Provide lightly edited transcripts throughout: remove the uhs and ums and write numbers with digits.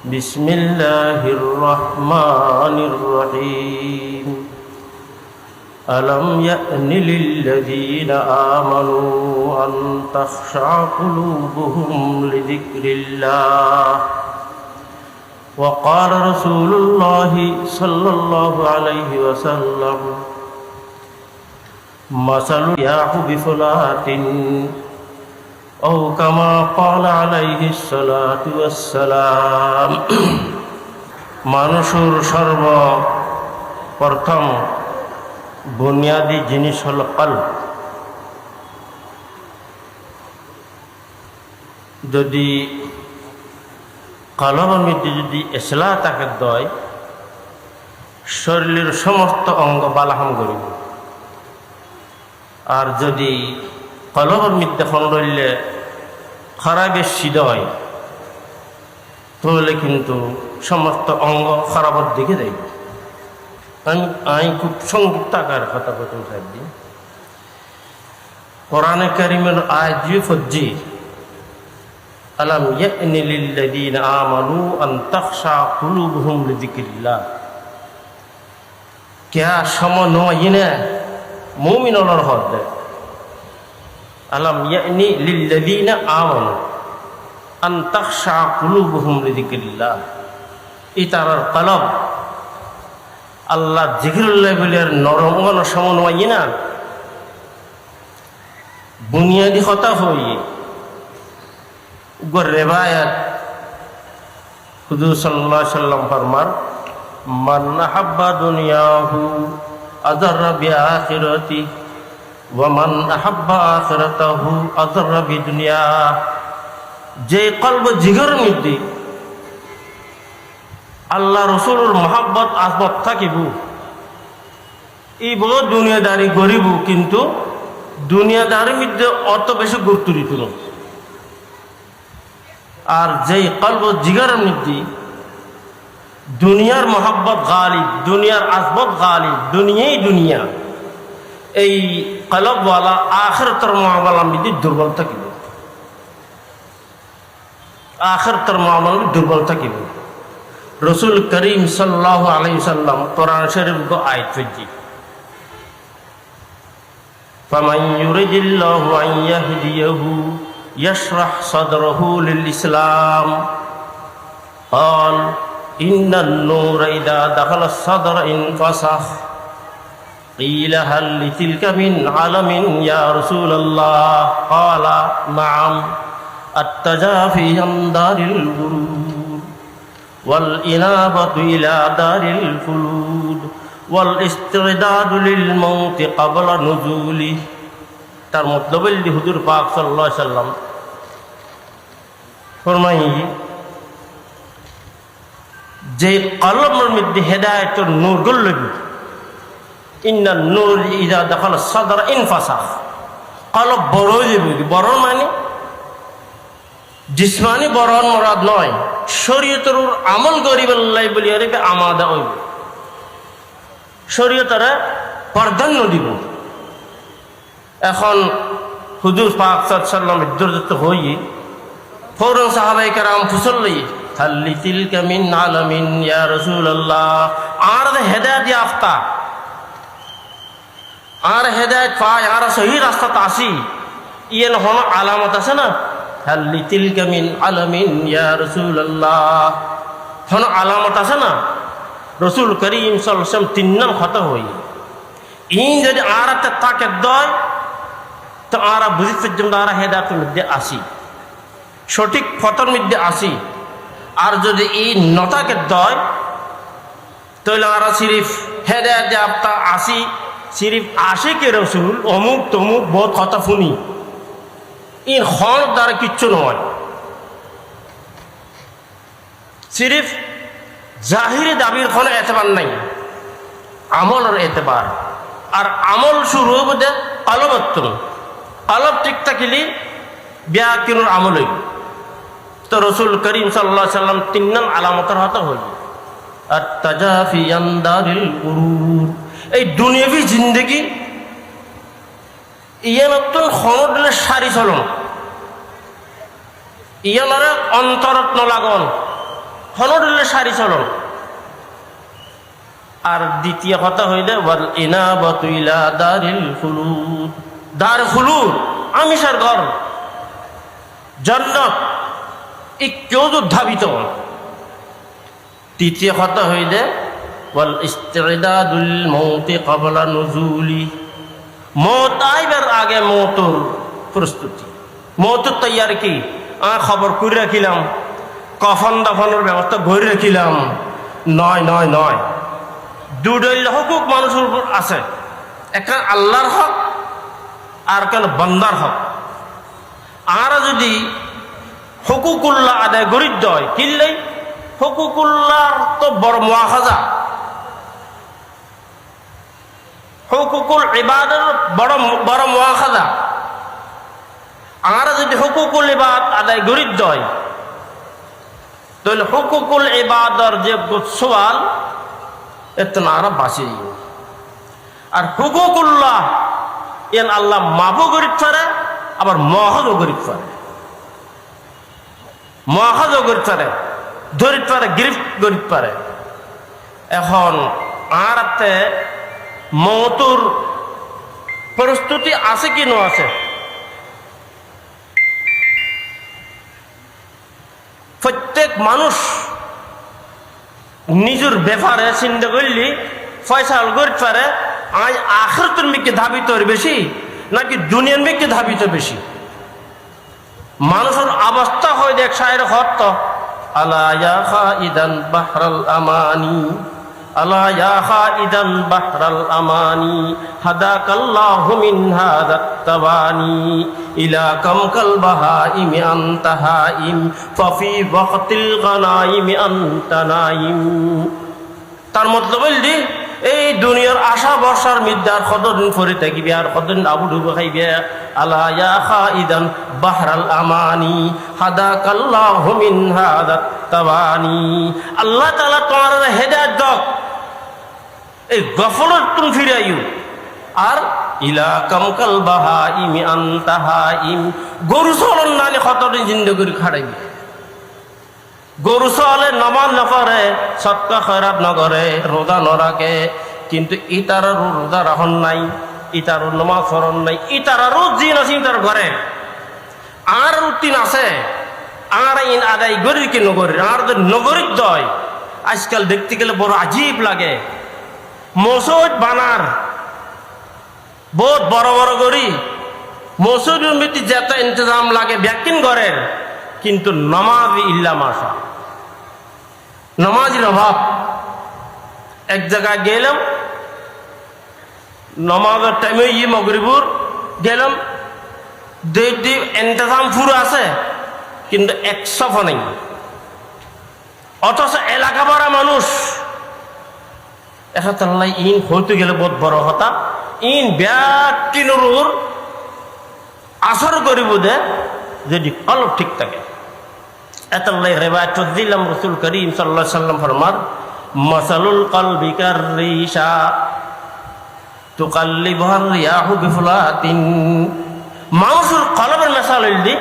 بسم الله الرحمن الرحيم ألم يأن للذين آمنوا أن تخشع قلوبهم لذكر الله وقال رسول الله صلى الله عليه وسلم مثل الرياح بفلاة أو كما قال عليه الصلاة والسلام মানুষের সর্বপ্রথম বুনিয়াদী জিনিস হল কলব। যদি কলবের মধ্যে যদি ইসলাহ থাকে দয়, শরীরের সমস্ত অঙ্গ বালাহাম করিব। আর যদি কলবের মধ্যে ফোন রইলে খারাপের সিদ্ধ হয়, তাহলে কিন্তু সমস্ত অঙ্গ খারাপের দিকে যাইব। আমি খুব সংক্ষিপ্ত আকারে কথা বলতে চাইছি। কোরআনে কারীমের আয়াত দিয়ে ফজ্জি আলাম ইয়ানি লিল্লাযীনা আমানু আন তাখশা কুলুবুহুম লিযিকরিল্লাহ। क्या সময় নয় না মুমিনর হদ আলাম ইয়ানি লিল্লাযীনা আমানু আন তাখশা কুলুবুহুম লিযিকরিল্লাহ। ইতারার কলব আল্লাহ জিকিরুল্লাহ বলের নরম সমন্বয় না বুনিয়াদি কথা হই রেবায়াত হুজুর সাল্লাল্লাহু আলাইহি ওয়াসাল্লাম ফরমান মান আহাব্বা দুনিয়াহু আযাররা বিআখিরাতি ওয়া মান আহাব্বা আখিরাতাহু আযাররা বিদুনিয়া। যে কলব জিগরের মধ্যে আল্লাহ রসুলের মহাব্বত আসবত থাকিব, এই বড় দুনিয়াদারি গরিব, কিন্তু দুনিয়াদারির মধ্যে অত বেশি গুরুত্ব দিত না। আর যেই কলব জিগরের মধ্যে দুনিয়ার মহাব্বত গালিব, দুনিয়ার আসবত গালিব, দুনিয়াই দুনিয়া, এই কলবওয়ালা আখিরাতের মুআমালার মধ্যে দুর্বল থাকিব, আখিরাতের মুআমালার দুর্বল থাকিব। রসুল করিম সাল্লাল্লাহু আলাইহি ওয়াসাল্লাম কোরআন শরীফ को आयत फजी فمن يريد الله أن يهديه يشرح صدره للإسلام قال إن النور إذا دخل الصدر انفسخ قيل هل لتلك من علم يا رسول الله قال نعم التجافي عن دار الغرور والإنابة إلى دار الخلود والاستعداد للموت قبل نزوله। তার মতলব হল হুজুর পাক সাল্লাল্লাহু আলাইহি ওয়াসাল্লাম ফরমাই যে কলবের মধ্যে হেদায়েতের নূর গল্লবি ইন্নান নূর ইযা দাখালা সাদর ইনফাসাখ। কলব বড় হয়ে যাবে। বড় মানে জিসমানি বরণ মুরাদ নয়, শরীয়তের আমল করিবাল্লাই বলি আরে আমাদা হইব, শরীয়তের প্রাধান্য দিব। এখন হুজুর পাক সাল্লাল্লাহু আলাইহি ওয়াসাল্লাম ইদ্দরত হই ফৌরন সাহাবায়ে কেরাম ফুসল্লি হাল্লি তিলকা মিন আলামিন ইয়া রাসূলুল্লাহ। আর হেদায়েত ইয়াফতা, আর হেদায়েত পায়, আর সহি রাস্তাতে আসি, ইয়েন হন আলামত আছে না, হাল্লি তিলকা মিন আলামিন ইয়া রাসূলুল্লাহ, হন আলামত আছে না। রসুল করিম সাল্লাল্লাহু আলাইহি ওয়াসাল্লাম তিন নাম কথা হই ই যদি আর একটা তাকে দয় তো আর বুঝি পর্যন্ত আর হেদায়েতের মধ্যে আসি, সঠিক ফতর মধ্যে আসি। আর যদি এই নতাকে দয় তাহলে আর সিরিফ হেদায়েত আপতা আসি, সিরিফ আশিকে রসুল অমুক তমুক বহুত কথা শুনি, ই হন দ্বারা কিচ্ছু নয়। সিরিফ জাহিরি দাবির কোনো এতেবার নাই, আমলের এতেবার। আর আমল শুরু হইব যে কলবত্তর, কলব ঠিক থাকিলে ব্যাকিনুর আমল হইব। তো রসুল করিম সাল্লাল্লাহু আলাইহি ওয়াসাল্লাম তিন নাম আলামতের হতে হইল। আর তাজাফি আন দারিল গুরুর, এই দুনিয়াবি জিন্দেগি ইয়ে নতুন খনদলে সারি চলন, ইয়ালারে অন্তরত নলাগন, হনডলে সারি চলন। আর দ্বিতীয় কথা হইলে ওয়াল ইনাবাতু ইলা দারিল খুলুদ, দার খুলুদ আমিষের ঘর জান্নাত, এই কেউ ধাবিত। তৃতীয় কথা হইলে ওয়াল ইস্তিদাদুল মৌতি ক্বাবলা নুজুলি, মৌত আইবার আগে মৌতর প্রস্তুতি, মৌতর তৈয়ারি কি খবর করে রাখিলাম, কফন দাফনের ব্যবস্থা করে রাখিলাম। নয় নয় নয়, দুইটা হকুক মানুষের উপর আছে, একটা আল্লাহর হক আর কেন বান্দার হক। আর যদি হকুকুল্লাহ আদায় গরিব হয় কিনলেই হকুকুল্লাহর তো বড় মুআখাজা, হকুকুল ইবাদের বড় বড় মুআখাজা। আর যদি হকুকুল ইবাদ আদায় গরিব হয় তাহলে হকুকুল ইবাদর যে সওয়াল এত না আর বাঁচে। আর হুকুকুল্লাহ এন আল্লাহ মাফও গরিব পারে, আবার মহাজও গরিব পারে, মহাজও গরিব পারে, ধরিত পারে, গরিব গরিব পারে। এখন আর মৌতুর প্রস্তুতি আছে কি ন আছে? প্রত্যেক মানুষ নিজের ব্যাপারে চিন্তা করলে পয়সা গরিব পারে আজ আখিরাতের মিকে ধাবিত বেশি নাকি দুনিয়ার মিকে ধাবিত বেশি? মানুষের অবস্থা হয় দেখ শায়ের হত আলা ইয়া খাইদান বাহরাল আমানি, আলা ইয়া খাইদান বাহরাল আমানি হাদাকাল্লাহু মিন হাদাত তাবানি ইলা কামকাল বাহাইমি আনতা হাইম ফাফি ওয়াক্তিল গানাইমি আনতা নাইম। তার মতলব বললি এই দুনিয়ার আশা বর্ষার মিদ্যার কতদিন ফরি থাকিবে আর কতদিন আবু ডুবে খাইবে। আলা ইয়া খাইদান বাহরাল আমানি হাদাকাল্লাহু মিন হাদাত তাবানি, আল্লাহ তাআলা তোমার হেদায়েত দাও, এই গফলত তুমি ফিরাইও। আর ইলা কামকাল বাহাইমি আনতা হাইম, গরু চলন নানি কতদিন জিন্দগি খাড়াইবে। গরু চলে নমাজ নকরে, সৎকা খয়রাত নকরে, রোজা নরাখে, কিন্তু ইতারারও রোজা রাখন নাই, ইতারও নমাজ পড়ন নাই, ইতারারও জিন আছে ইতার ঘরে। আর রুটিন আছে, আর ইন আদায় গরিব কি নগরীর, আর নগরীর দয় আজকাল দেখতে গেলে বড় আজীব লাগে। মসজিদ বানার বহুত বড় বড় গড়ি, মসজিদের মধ্যে যত ইন্তজাম লাগে ব্যাকিন ঘরের, কিন্তু নমাজ ইল্লা মাশা, নমাজের অভাব। এক জায়গায় গেলাম নমাজের টাইমে মগরিবুর গেলাম, ইন্তজাম পুরো আছে কিন্তু এক সফা নেই, অথচ এলাকা ভরা মানুষ। এখানে ইন হইতে গেলে বহুত বড় কথা, ইন ব্যাটিনুর আসর করিব দে যদি অলপ ঠিক থাকে। এতাল্লাই রেবায়ত দিলাম রাসূল করিম সাল্লাল্লাহু আলাইহি সাল্লাম ফরমান মাসালুল কলবি কাররিশা তুকাল্লিবুহার রিয়াহু বিফুলাতিন, মানুষের কলবের মেসাল হইলি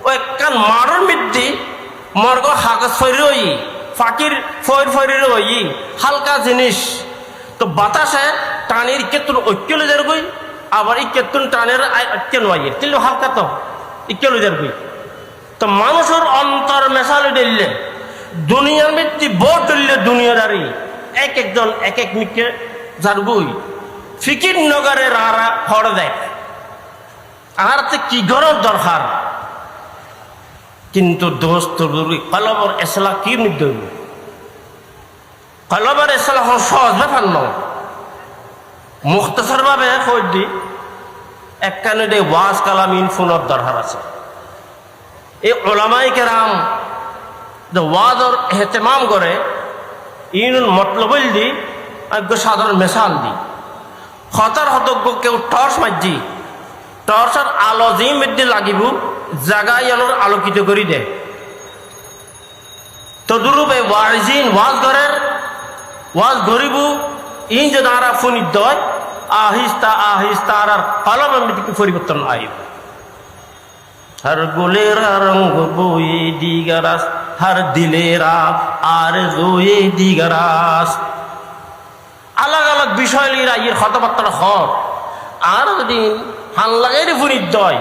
ওই কান মারর মিদ্দি মর্গ হাগজ ফরি হই ফাকির ফয়ের ফরির হই হালকা জিনিস, তো বাতাসে টানির কেতুন ঐক্য লইজার গই, আবার এই কেতুন টানের ঐক্য নয়, তিল হালকা তো ঐক্য লইজার গই। তো মানুষের অন্তর মেশাল দিলে দুনিয়ার মৃত্যু বোট দিলে দুনিয়াদারি এক একজন এক এক মিকে যার গই ফিকির নগরে রারা হড় দেয়। আর কি গরম দরকার, কিন্তু দোস্ত কলবর এসলা কি নির্দয়, কলবর এসলা সহজ ব্যাপার নয়। মুখতসর ভাবে কই দি একখানে দে ওয়াজ কালামিন ফোনের দরকার আছে। এই ওলামায়ে কেরাম যে ওয়াজর এহতেমাম করে ইন মতলব দি এক সাধারণ মেশাল দি খতার হতজ্ঞ কেউ টর্চ মারজি, টর্চের আলো যে মধ্যে লাগিব জাগাই আলোর আলোকিত করি দে। তদুরূপ এই ওয়াজিন ওয়াজ ঘরের ওয়াজ গরিব ইন যে দ্বারা ফোনিত দয় আহিস্তা আহিস্তা আর কলমের মধ্যে পরিবর্তন আইব। हर गुलेरा रंग बोए दीगा रास्ता हर दिलेरा आरज़ोए दिगरास्त। अलग अलग বিষয় লিরা ইয়ের কথাবার্তা হক আর দিন হান লাগাইরে ফুরিদ দয়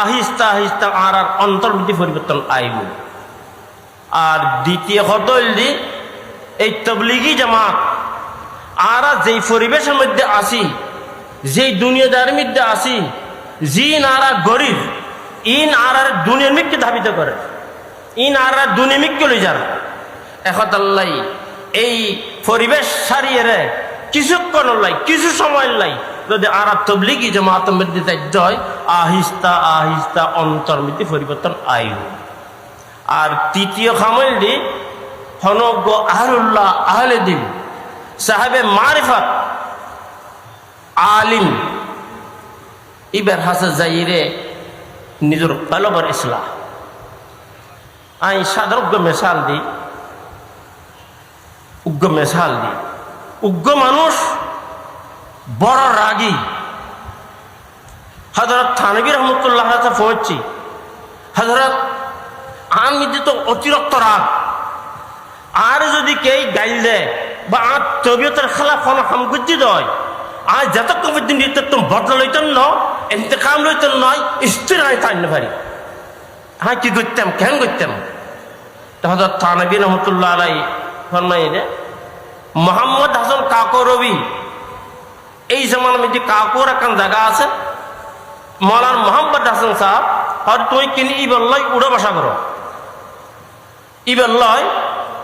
আহিস্তা আহিস্তা আর অন্তর্বৃত্তি পরিবর্তন আইব। আর দ্বিতীয় কথা হইল এই তবলিগি জামাত আর যেই পরিবেশের মধ্যে আসি, যেই দুনিয়াদারির মধ্যে আসি, জিন আর গরিব ইন আর দুনিয়ামিককে ধাবিত করে, ইন আর দুনিয়ামিককে লই যার এখন আল্লাহ এই পরিবেশ সারিয়ে রে কিছুক্ষণ লাই কিছু সময় লাই যদি আর তবলিগি জামাতের মধ্যে যায় আহিস্তা আহিস্তা অন্তর্মিতি পরিবর্তন আইব। আর তৃতীয় খামল দি হনজ্ঞ আহলুল্লাহ আহলে দিন সাহেবে মারিফাত আলিম ইবার হাসে যাইরে নিজের কলবের ইসলাহ। আই সাধারণ মেশাল দি উগ্র মেশাল দি উগ্র মানুষ বড় রাগী। হযরত থানভী রহমতুল্লাহ কাছে পৌঁছছি, হযরত আমি তো অতিরিক্ত রাগ আর যদি কেই গাইল দেয় বা আর তবিয়তের খেলাফ কোনো হামগুজ্জি দেয় আর যতক্ষণ পর্যন্ত তুমি বদলা লইতেন ন ইন্তেকাম লইতেন নয় স্থির হয় তাই না পারি হ্যাঁ কি করতাম কেন করতাম। হযরত থানভী রহমতুল্লাহ আলাই ফরমাইলে মোহাম্মদ হাসান কাকো রবি এই জমানার মধ্যে কাকুর এখন জায়গা আছে মৌলান মোহাম্মদ হাসান সাহেব আর তুই কিনে ইবার লয় উড়ে বসা করো, ইবার লয়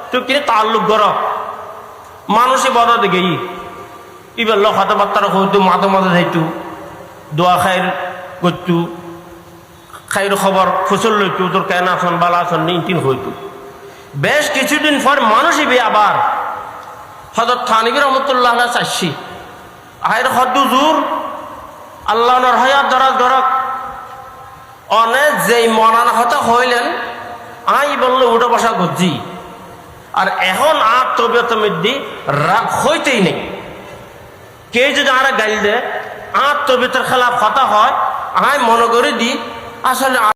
তুই কিনে তাল্লুক করো মানুষে বড় দিকে ইবার ল কথাবার্তা হইতো মাঝে মাঝে যাইতো দোয়া খাইর করতো খাইর খবর ফসল লইতো তোর কেন আসন বালা আসন নিন হইতো। বেশ কিছুদিন পর মানুষই বে আবার হযরত থানভী রহমতুল্লাহ চাইছি আহের হদ্দু জোর আল্লাহ হায়াত দরাজ দরক অনেক যেই মনানা হতা হইলেন আই বললে উঠে বসা করছি আর এখন আর তবিয়তের মধ্যে রাগ হইতেই নেই। কে যদি আর গাইল দে আর তবিয়তের খেলাফ হতা হয় আই মনে করে দি আসলে